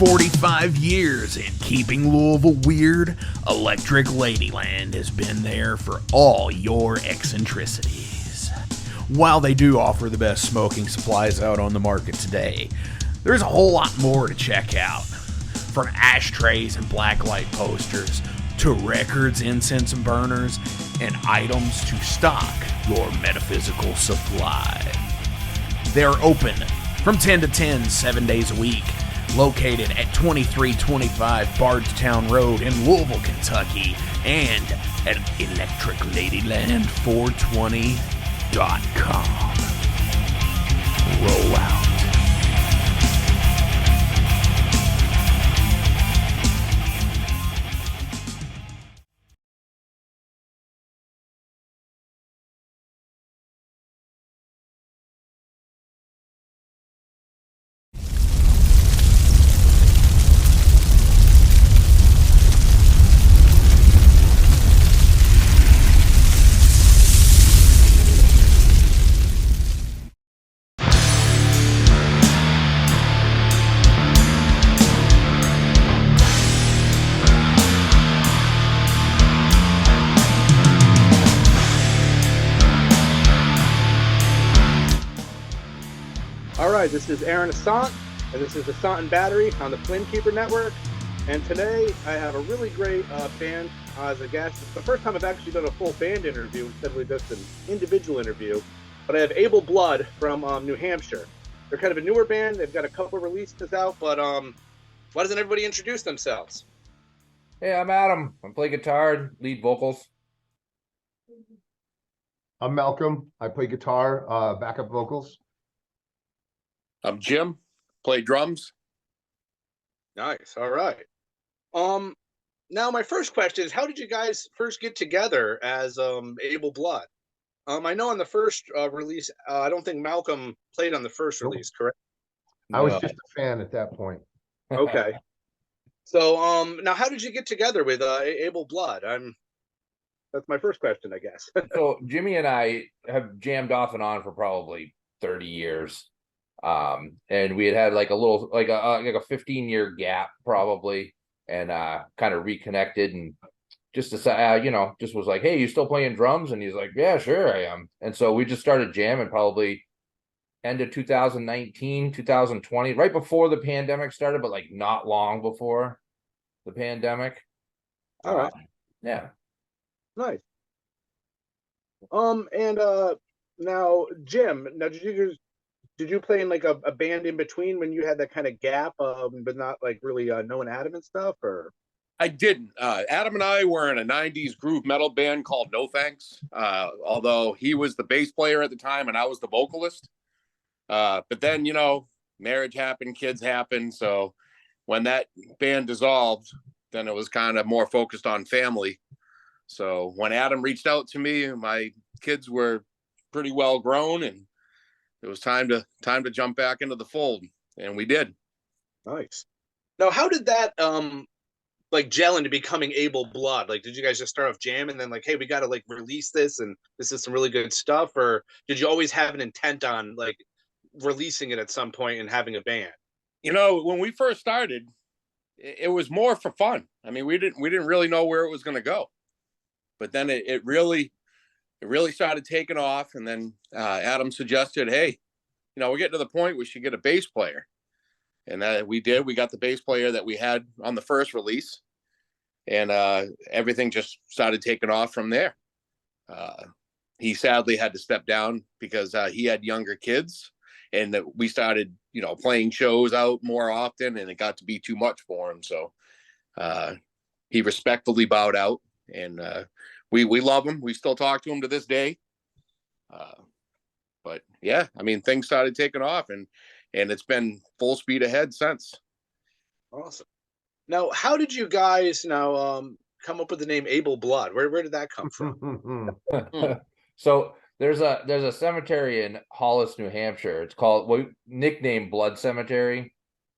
45 years in keeping Louisville weird, Electric Ladyland has been there for all your eccentricities. While they do offer the best smoking supplies out on the market today, there's a whole lot more to check out. From ashtrays and blacklight posters, to records, incense and burners, and items to stock your metaphysical supply. They're open from 10 to 10, 7 days a week, located at 2325 Bardstown Road in Louisville, Kentucky, and at electricladyland420.com. Roll out. This is Aaron Ossont, and this is ossont&battery on the Flamekeeper network. And today I have a really great band as a guest. It's the first time I've actually done a full band interview instead of just an individual interview. But I have Abel Blood from New Hampshire. They're kind of a newer band. They've got a couple of releases out, but why doesn't everybody introduce themselves? Hey, I'm Adam. I play guitar, lead vocals. I'm Malcolm. I play guitar, backup vocals. I'm Jim, play drums. Nice. All right. Now my first question is, how did you guys first get together as Abel Blood? I know on the first release, I don't think Malcolm played on the first release, correct? I was just a fan at that point. Okay. So now how did you get together with Abel Blood? That's my first question, I guess. So Jimmy and I have jammed off and on for probably 30 years. And we had like a little, like a 15-year gap probably, and kind of reconnected and just decided, just was like, hey, you still playing drums? And he's like, yeah, sure I am. And so we just started jamming probably end of 2019, 2020, right before the pandemic started, but like not long before the pandemic. All right. Yeah. Nice. And now Jim, did you play in like a band in between when you had that kind of gap, but not like really knowing Adam and stuff, or? I didn't. Adam and I were in a 90s groove metal band called No Thanks, although he was the bass player at the time and I was the vocalist. But then, marriage happened, kids happened. So when that band dissolved, then it was kind of more focused on family. So when Adam reached out to me, my kids were pretty well grown and it was time to jump back into the fold, and we did. Nice. Now, how did that like gel into becoming Abel Blood? Like, did you guys just start off jamming and then like, hey, we got to like release this, and this is some really good stuff, or did you always have an intent on like releasing it at some point and having a band? When we first started, it was more for fun. I mean, we didn't really know where it was going to go, but then it really started taking off. And then Adam suggested, hey, we're getting to the point we should get a bass player. And that we did. We got the bass player that we had on the first release. And everything just started taking off from there. He sadly had to step down because he had younger kids. And we started, playing shows out more often. And it got to be too much for him. So he respectfully bowed out. And we love him. We still talk to him to this day. But yeah, I mean, things started taking off and it's been full speed ahead since. Awesome. Now, how did you guys come up with the name Abel Blood? Where did that come from? So there's a cemetery in Hollis, New Hampshire. It's called, nicknamed Blood Cemetery.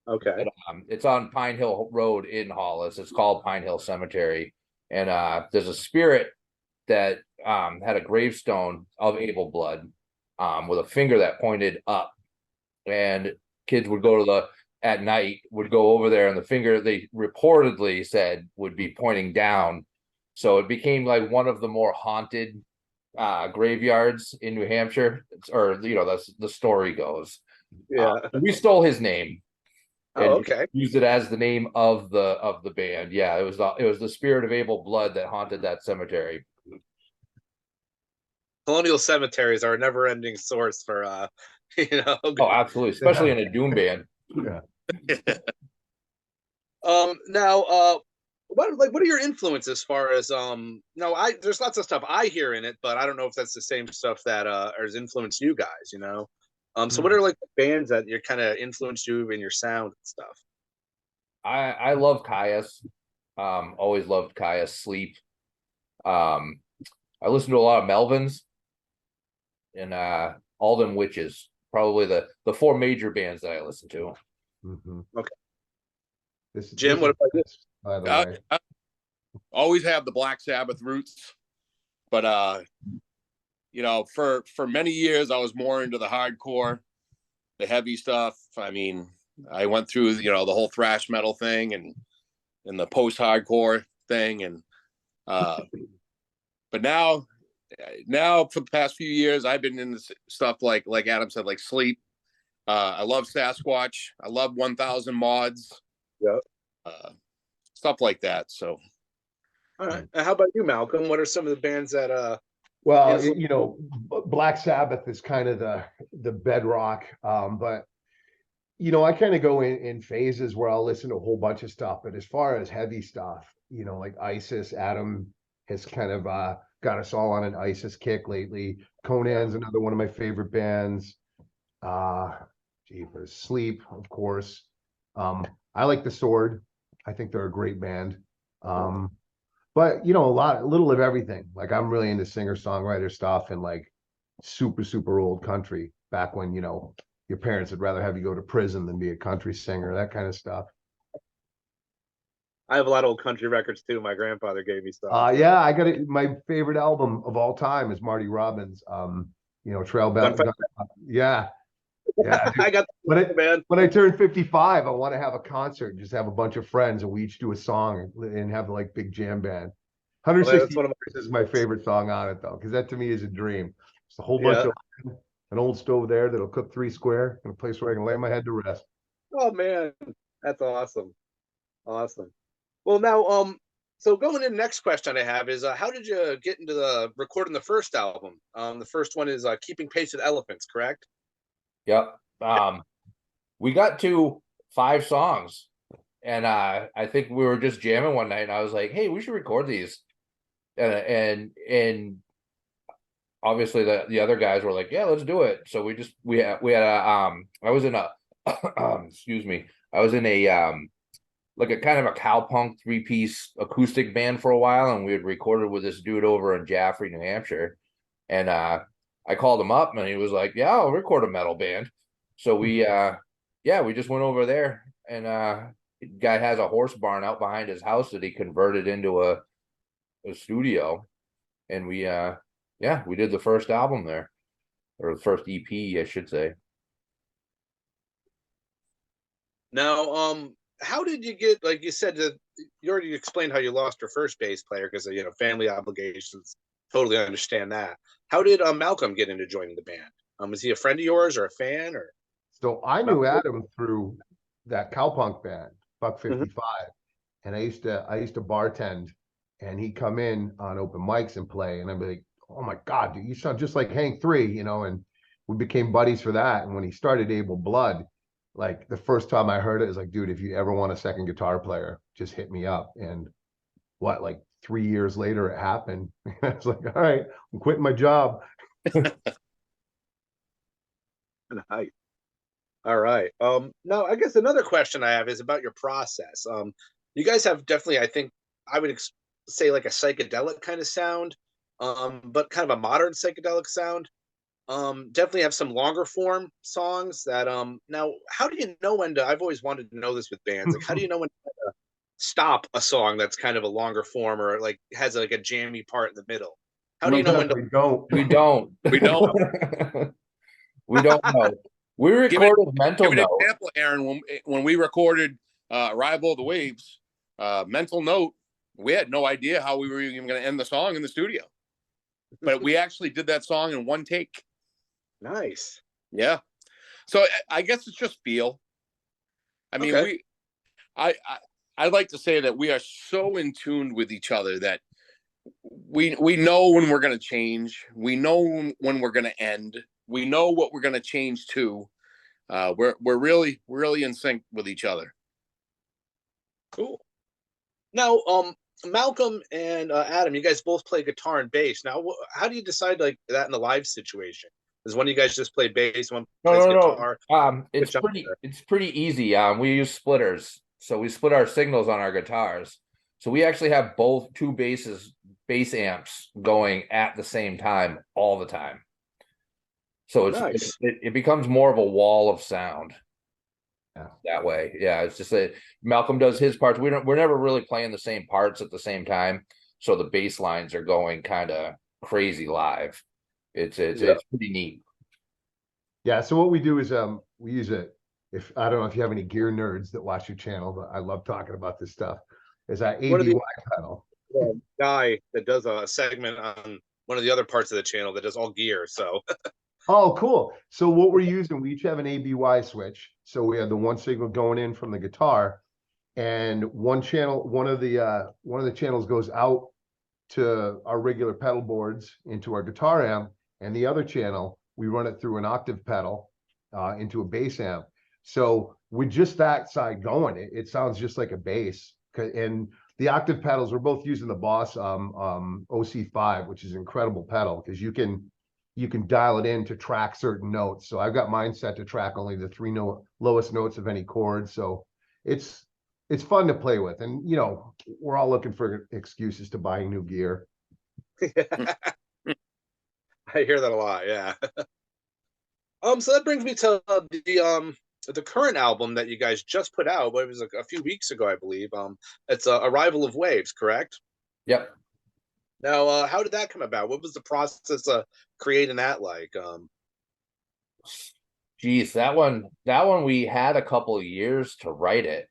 Okay. It's on Pine Hill Road in Hollis. It's called Pine Hill Cemetery. And there's a spirit that had a gravestone of Abel Blood with a finger that pointed up. And kids would go to at night would go over there, and the finger they reportedly said would be pointing down. So it became like one of the more haunted graveyards in New Hampshire, or that's the story goes. Yeah. We stole his name and Oh, okay. used it as the name of the band. Yeah, it was the spirit of Abel blood that haunted that cemetery. Colonial cemeteries are a never-ending source for Oh, absolutely, especially in a doom band. Yeah. Now, what are your influences as far as there's lots of stuff I hear in it, but I don't know if that's the same stuff that has influenced you guys, so what are like the bands that you kind of influenced you in your sound and stuff? I love Caius. Always loved Caius. Sleep. I listen to a lot of Melvins and all them witches. Probably the four major bands that I listen to. Mm-hmm. Okay. Jim, what about this? By the way, I always have the Black Sabbath roots, but for many years I was more into the hardcore, the heavy stuff. I mean, I went through the whole thrash metal thing and the post-hardcore thing, and but now for the past few years I've been into stuff like Adam said, like Sleep. I love Sasquatch. I love 1000 Mods. Yeah. Stuff like that. So, all right. How about you, Malcolm? What are some of the bands that well, Black Sabbath is kind of the bedrock, but I kind of go in phases where I'll listen to a whole bunch of stuff. But as far as heavy stuff, like ISIS, Adam has kind of got us all on an ISIS kick lately. Conan's another one of my favorite bands. Jeepers, Sleep, of course. I like The Sword. I think they're a great band. But a little of everything. Like I'm really into singer-songwriter stuff and like super, super old country back when, your parents would rather have you go to prison than be a country singer, that kind of stuff. I have a lot of old country records too. My grandfather gave me stuff. Yeah, I got it. My favorite album of all time is Marty Robbins. Trail Bound. Yeah. Yeah. I got when I turn 55, I want to have a concert and just have a bunch of friends and we each do a song and have like big jam band. 160 is my favorite song on it though, because that to me is a dream. It's a whole bunch of an old stove there that'll cook 3 square and a place where I can lay my head to rest. Oh man, that's awesome. Awesome. Well, now, so going in, next question I have is, how did you get into the recording the first album? The first one is Keeping Pace with Elephants, correct? Yep. We got to 5 songs, and I think we were just jamming one night, and I was like, "Hey, we should record these," and obviously the other guys were like, "Yeah, let's do it." So we had a I was in a excuse me, I was in a like a kind of a cowpunk 3-piece acoustic band for a while, and we had recorded with this dude over in Jaffrey, New Hampshire, and I called him up and he was like, "Yeah, I'll record a metal band." So we just went over there, and the guy has a horse barn out behind his house that he converted into a studio, and we did the first album there, or the first EP, I should say. Now, how did you get, like you said, you already explained how you lost your first bass player because of family obligations. Totally understand that. How did Malcolm get into joining the band? Was he a friend of yours or a fan? Or so I knew Adam through that cowpunk band, Buck 55, and I used to bartend, and he'd come in on open mics and play, and I'd be like, "Oh my God, dude, you sound just like Hank 3," and we became buddies for that. And when he started Abel Blood, like the first time I heard it, was like, "Dude, if you ever want a second guitar player, just hit me up." And like 3 years later, it happened. I was like, "All right, I'm quitting my job." Nice. All right. Now, I guess another question I have is about your process. You guys have definitely, I think, I would say like a psychedelic kind of sound, but kind of a modern psychedelic sound. Definitely have some longer form songs that now how do you know when to, I've always wanted to know this with bands, like how do you know when to stop a song that's kind of a longer form or like has like a jammy part in the middle? How do you know when to we don't we don't know. We recorded Mental Give an Note. example, Aaron. When we recorded Arrival of the Waves, Mental Note, we had no idea how we were even going to end the song in the studio. But we actually did that song in one take. Nice. Yeah. So I guess it's just feel. I mean, Okay. I'd like to say that we are so in tune with each other that we know when we're going to change. We know when we're going to end. We know what we're going to change to. We're really in sync with each other. Cool. Now, Malcolm and Adam, you guys both play guitar and bass. Now, how do you decide like that in a live situation? Does one of you guys just play bass, one plays guitar? It's pretty easy. We use splitters, so we split our signals on our guitars. So we actually have two bass amps going at the same time all the time. So Nice. it becomes more of a wall of sound. Yeah. That way. Yeah, it's just that Malcolm does his parts. We're never really playing the same parts at the same time. So the bass lines are going kind of crazy live. It's pretty neat. Yeah. So what we do is we use if I don't know if you have any gear nerds that watch your channel, but I love talking about this stuff. Is that ABY pedal? Guy that does a segment on one of the other parts of the channel that does all gear. So Oh, cool. So what we're using, we each have an ABY switch. So we have the one signal going in from the guitar, and one of the channels goes out to our regular pedal boards into our guitar amp, and the other channel we run it through an octave pedal into a bass amp. So with just that side going, it sounds just like a bass. And the octave pedals, we're both using the Boss OC5, which is an incredible pedal because you can dial it in to track certain notes. So I've got mine set to track only the lowest notes of any chord. So it's fun to play with. And, we're all looking for excuses to buying new gear. I hear that a lot. Yeah. So that brings me to the current album that you guys just put out. It was like a few weeks ago, I believe. It's Arrival of Waves, correct? Yep. Now, how did that come about? What was the process of creating that like? Geez, that one we had a couple of years to write it.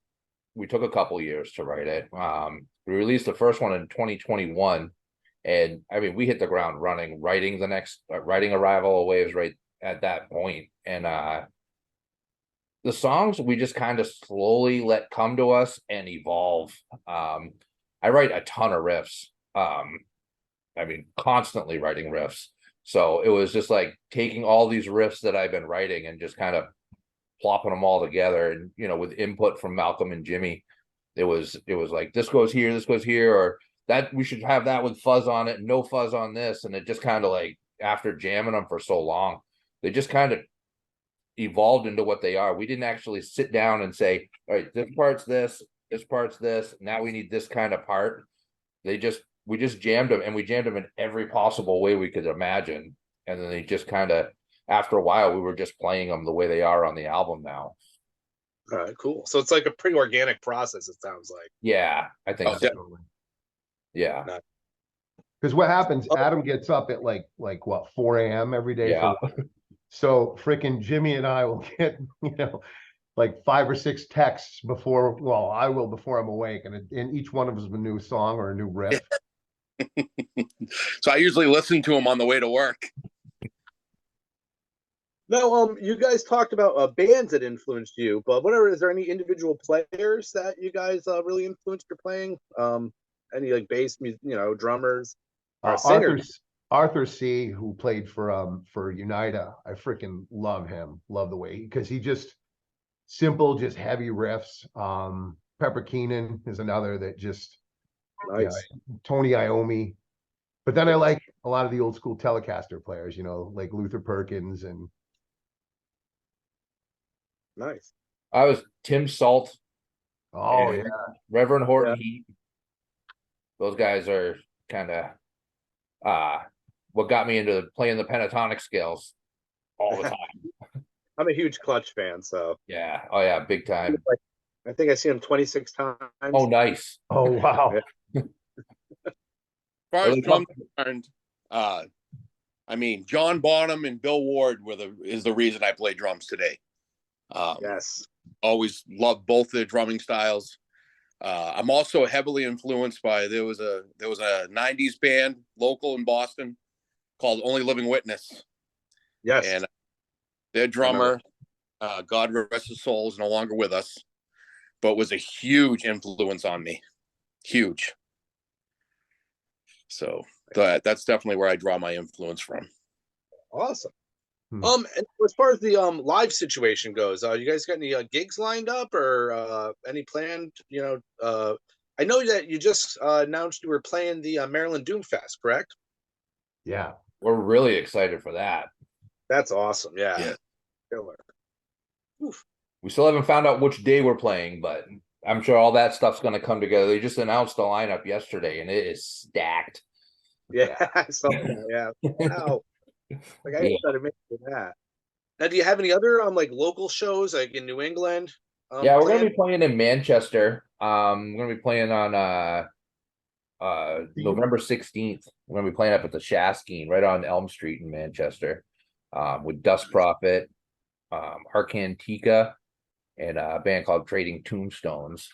We took a couple of years to write it. We released the first one in 2021, and I mean we hit the ground running, writing Arrival of Waves right at that point. And the songs we just kind of slowly let come to us and evolve. I write a ton of riffs. I mean, constantly writing riffs. So it was just like taking all these riffs that I've been writing and just kind of plopping them all together. And, with input from Malcolm and Jimmy, it was like, this goes here, or that we should have that with fuzz on it and no fuzz on this. And it just kind of like, after jamming them for so long, they just kind of evolved into what they are. We didn't actually sit down and say, all right, this part's this part's this. Now we need this kind of part. We just jammed them, and we jammed them in every possible way we could imagine. And then they just kind of, after a while, we were just playing them the way they are on the album now. All right, cool. So it's like a pretty organic process, it sounds like. Yeah, I think so. Definitely. Yeah. Because what happens, Adam gets up at like what, 4 a.m. every day. Yeah. So freaking Jimmy and I will get, like 5 or 6 texts before I'm awake. And each one of us is a new song or a new riff. So I usually listen to them on the way to work. Now, you guys talked about bands that influenced you, but is there any individual players that you guys really influenced your playing? Any like bass, drummers, or singers? Arthur C, who played for Unida, I freaking love him. Love the way because he just simple, just heavy riffs. Pepper Keenan is another that just nice. Tony Iommi. But then I like a lot of the old school Telecaster players, like Luther Perkins and. Nice. I was Tim Salt. Oh yeah. Reverend Horton Heat. Those guys are kind of what got me into playing the pentatonic scales all the time. I'm a huge Clutch fan, so yeah. Oh yeah, big time. I think I see him 26 times. Oh, nice. Oh wow. As far as drums concerned, I mean, John Bonham and Bill Ward is the reason I play drums today. Yes. Always loved both their drumming styles. I'm also heavily influenced by there was a 90s band local in Boston called Only Living Witness. Yes. And their drummer, God rest his soul, is no longer with us, but was a huge influence on me. Huge. So that's definitely where I draw my influence from. Awesome. And as far as the live situation goes, you guys got any gigs lined up or any planned? I know that you just announced you were playing the Maryland Doomfest, correct? Yeah. We're really excited for that. That's awesome. Yeah. Yeah. Killer. Oof. We still haven't found out which day we're playing, but I'm sure all that stuff's going to come together. They just announced the lineup yesterday, and it is stacked. Yeah, I saw that. Yeah. Wow. Like I started making that. Now, do you have any other like local shows like in New England? Yeah, we're gonna be playing in Manchester. We're gonna be playing on November 16th. We're gonna be playing up at the Shaskeen right on Elm Street in Manchester, with Dust Prophet, Arcantica, and a band called Trading Tombstones.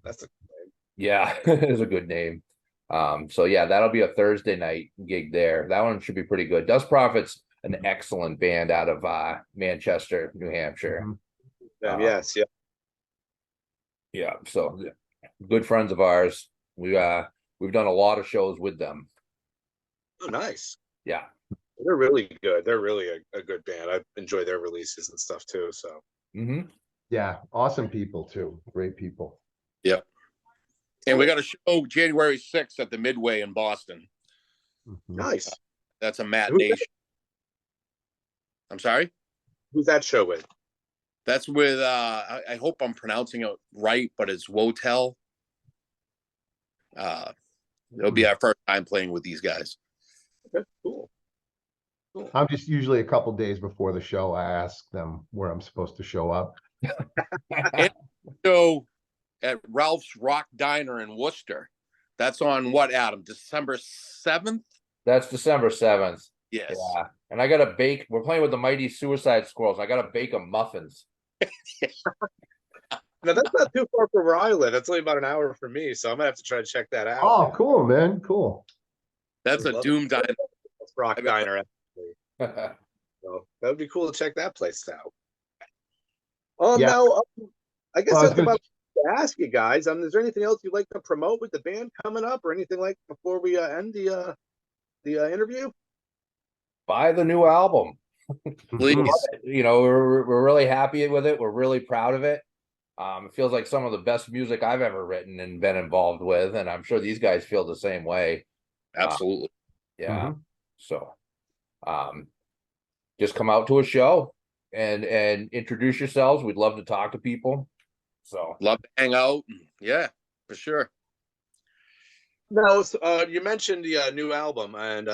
That's Yeah, it's a good name. So yeah, that'll be a Thursday night gig there. That one should be pretty good. Dust Prophet's an excellent band out of Manchester, New Hampshire. yes, yeah. Yeah, so good friends of ours. We've done a lot of shows with them. Oh, nice. Yeah, they're really good. They're really a good band. I enjoy their releases and stuff too. So yeah, awesome people too. Great people. Yeah. And we got a show January 6th at the Midway in Boston. Nice. That's a matinee. I'm sorry? Who's that show with? That's with I hope I'm pronouncing it right, but it's Wotel. It'll be our first time playing with these guys. Okay, cool. I'm just usually a couple days before the show, I ask them where I'm supposed to show up. So at Ralph's Rock Diner in Worcester. That's on what, Adam? December 7th? That's December 7th. Yes. Yeah. And I got to bake. We're playing with the Mighty Suicide Squirrels. I got to bake them muffins. Now, that's not too far from where I live. That's only about an hour from me, so I'm going to have to try to check that out. Oh, cool, man. Cool. That's a Doom Diner. Rock Diner, actually. So that would be cool to check that place out. Now, I guess that's about to ask you guys. Is there anything else you'd like to promote with the band coming up or anything like before we end the interview? Buy the new album. Please. We're really happy with it. We're really proud of it. It feels like some of the best music I've ever written and been involved with, and I'm sure these guys feel the same way. Absolutely. Yeah. So just come out to a show and introduce yourselves. We'd love to talk to people. So love to hang out. Yeah, for sure. Now, you mentioned the new album, and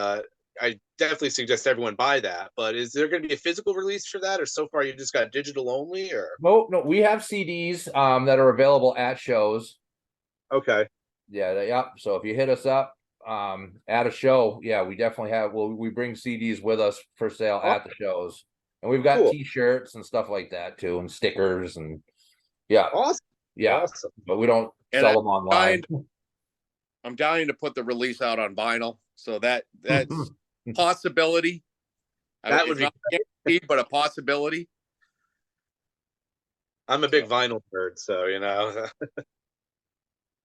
I definitely suggest everyone buy that. But is there going to be a physical release for that, or so far you just got digital only? Or no, we have CDs that are available at shows. Okay. Yeah. So if you hit us up at a show, we definitely have. We bring CDs with us for sale at the shows, and we've got T-shirts and stuff like that too, and stickers and awesome. Yeah, awesome. But we don't sell them online. I'm dying to put the release out on vinyl, so that's possibility. That would be guaranteed, but a possibility. I'm a big vinyl nerd, so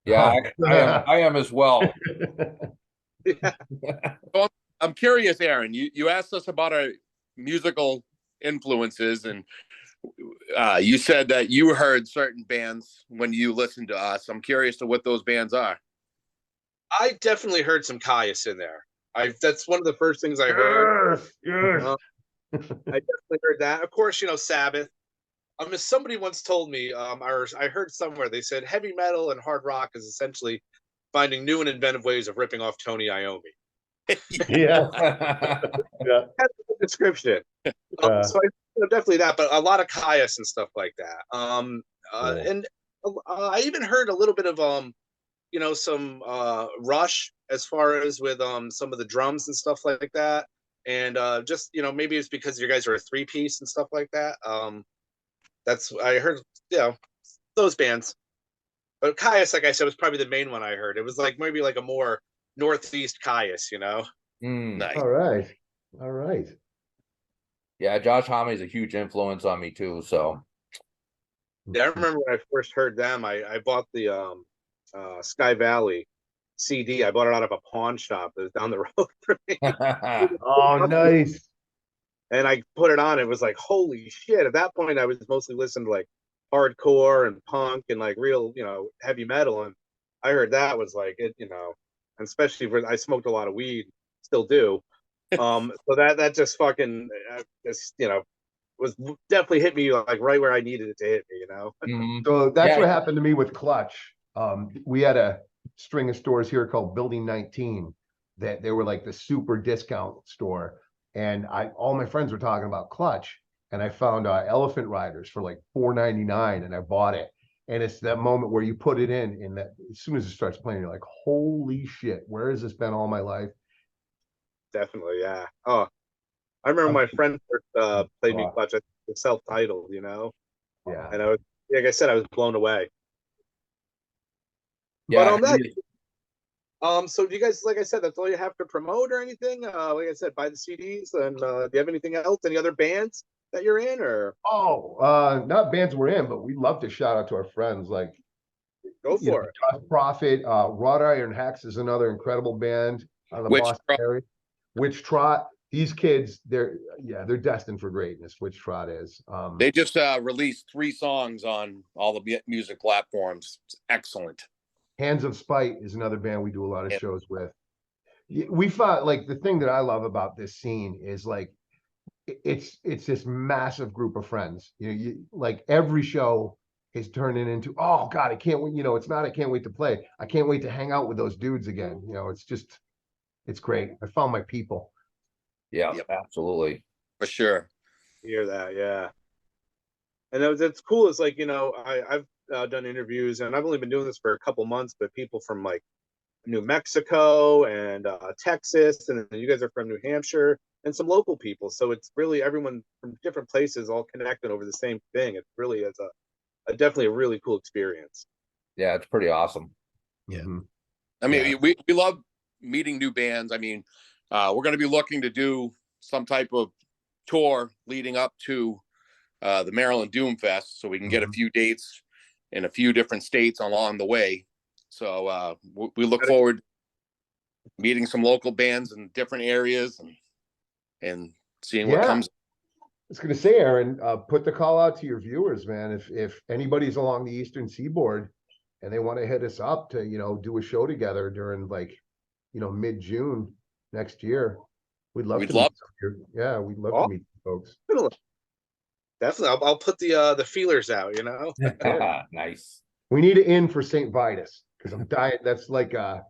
Yeah, I am as well. So I'm curious, Aaron. You asked us about our musical influences, and you said that you heard certain bands when you listened to us. I'm curious to what those bands are. I definitely heard some Caius in there. That's one of the first things I heard. Yes. I definitely heard that. Of course, Sabbath. As somebody once told me, I heard somewhere they said heavy metal and hard rock is essentially finding new and inventive ways of ripping off Tony Iommi. Yeah. That's the description. So definitely that, but a lot of Caius and stuff like that. And I even heard a little bit of some rush as far as with some of the drums and stuff like that. And just maybe it's because you guys are a 3-piece and stuff like that. That's I heard, those bands. But Caius, like I said, was probably the main one I heard. It was like maybe like a more northeast Caius, Nice. All right. Yeah, Josh Homme's a huge influence on me too. So Yeah, I remember when I first heard them, I bought the Sky Valley CD. I bought it out of a pawn shop that was down the road from me. Oh, nice. And I put it on. It was like, holy shit. At that point, I was mostly listening to like hardcore and punk and like real, heavy metal. And I heard that was like it, and especially when I smoked a lot of weed, still do. So that just fucking, was definitely hit me like right where I needed it to hit me, Mhm. So that's Yeah. what happened to me with Clutch. We had a string of stores here called Building 19 that they were like the super discount store. And all my friends were talking about Clutch, and I found Elephant Riders for like $4.99, and I bought it. And it's that moment where you put it in, and that as soon as it starts playing, you're like, holy shit, where has this been all my life? Definitely, yeah. Oh, I remember my friend first played me Clutch, self-titled, Yeah. and I was, like I said, I was blown away. Yeah. But so do you guys, like I said, that's all you have to promote or anything? Like I said, buy the CDs, and do you have anything else? Any other bands that you're in, or? Oh, not bands we're in, but we'd love to shout out to our friends like Go for it. Tough Prophet, Wrought Iron Hex is another incredible band on the Boston area. Witch Trot. These kids, they're destined for greatness. Witch Trot is. They just released 3 songs on all the music platforms. It's excellent. Hands of Spite is another band we do a lot of shows with. We found like the thing that I love about this scene is like it's this massive group of friends. Like every show is turning into, oh God, I can't wait. It's not I can't wait to play. I can't wait to hang out with those dudes again. It's great. I found my people. Yeah, absolutely. For sure. Hear that, yeah. And that's cool. It's like, I've done interviews, and I've only been doing this for a couple months, but people from like New Mexico and Texas, and then you guys are from New Hampshire, and some local people. So it's really everyone from different places all connected over the same thing. It really is definitely a really cool experience. Yeah, it's pretty awesome. Yeah. Mm-hmm. I mean, we love meeting new bands. I mean, we're going to be looking to do some type of tour leading up to the Maryland Doom Fest, so we can get a few dates in a few different states along the way. So we look forward to meeting some local bands in different areas and seeing what comes. I was going to say, Aaron, put the call out to your viewers, man. If anybody's along the Eastern Seaboard and they want to hit us up to, do a show together during like, mid-June next year, we'd love to meet you folks. Definitely. I'll put the feelers out, Nice. We need an in for St. Vitus because I'm dying. That's like I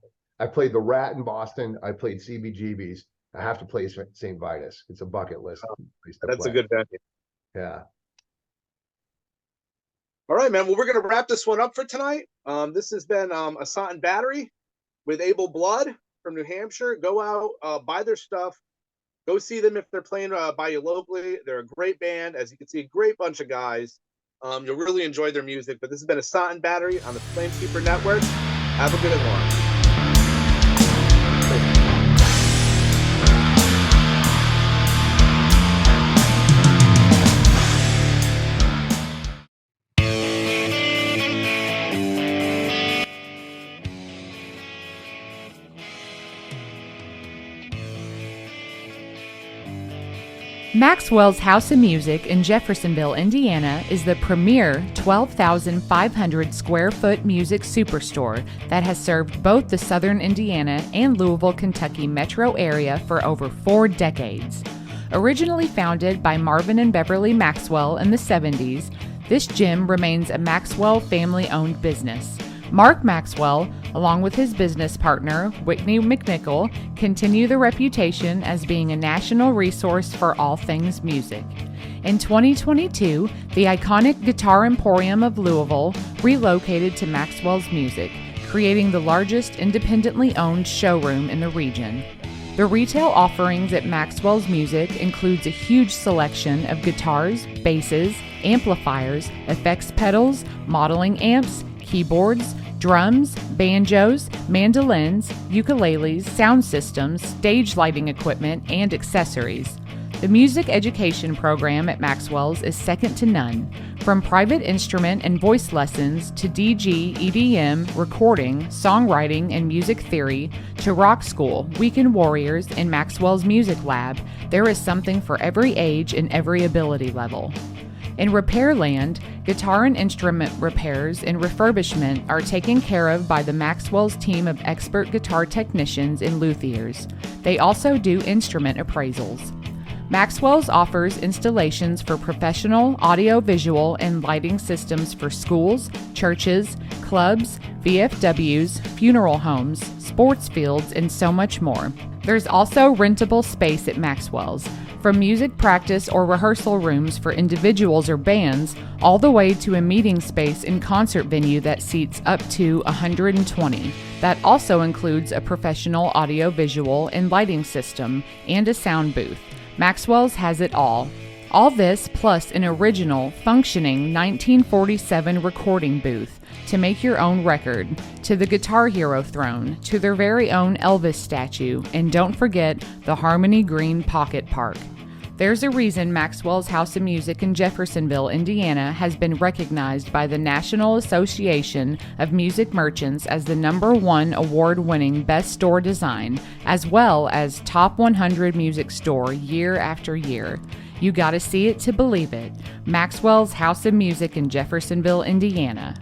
played the Rat in Boston. I played CBGB's. I have to play St. Vitus. It's a bucket list. That's a good venue. Yeah. All right, man. Well, we're gonna wrap this one up for tonight. This has been Ossont and Battery with Abel Blood from New Hampshire. Go out, buy their stuff. Go see them if they're playing by you locally. They're a great band. As you can see, a great bunch of guys. You'll really enjoy their music. But this has been Ossont and Battery on the Flamekeeper Network. Have a good one. Maxwell's House of Music in Jeffersonville, Indiana is the premier 12,500 square foot music superstore that has served both the southern Indiana and Louisville, Kentucky metro area for over 4 decades. Originally founded by Marvin and Beverly Maxwell in the 70s, this gym remains a Maxwell family-owned business. Mark Maxwell, along with his business partner, Whitney McNichol, continue the reputation as being a national resource for all things music. In 2022, the iconic Guitar Emporium of Louisville relocated to Maxwell's Music, creating the largest independently owned showroom in the region. The retail offerings at Maxwell's Music includes a huge selection of guitars, basses, amplifiers, effects pedals, modeling amps, keyboards, drums, banjos, mandolins, ukuleles, sound systems, stage lighting equipment, and accessories. The music education program at Maxwell's is second to none. From private instrument and voice lessons to DG, EDM, recording, songwriting, and music theory, to rock school, weekend warriors, and Maxwell's Music Lab, there is something for every age and every ability level. In Repairland, guitar and instrument repairs and refurbishment are taken care of by the Maxwell's team of expert guitar technicians and luthiers. They also do instrument appraisals. Maxwell's offers installations for professional audio-visual and lighting systems for schools, churches, clubs, VFWs, funeral homes, sports fields, and so much more. There's also rentable space at Maxwell's, from music practice or rehearsal rooms for individuals or bands, all the way to a meeting space and concert venue that seats up to 120. That also includes a professional audio-visual and lighting system and a sound booth. Maxwell's has it all. All this plus an original, functioning 1947 recording booth to make your own record, to the Guitar Hero throne, to their very own Elvis statue, and don't forget the Harmony Green Pocket Park. There's a reason Maxwell's House of Music in Jeffersonville, Indiana has been recognized by the National Association of Music Merchants as the #1 award-winning Best Store Design, as well as Top 100 Music Store year after year. You gotta see it to believe it. Maxwell's House of Music in Jeffersonville, Indiana.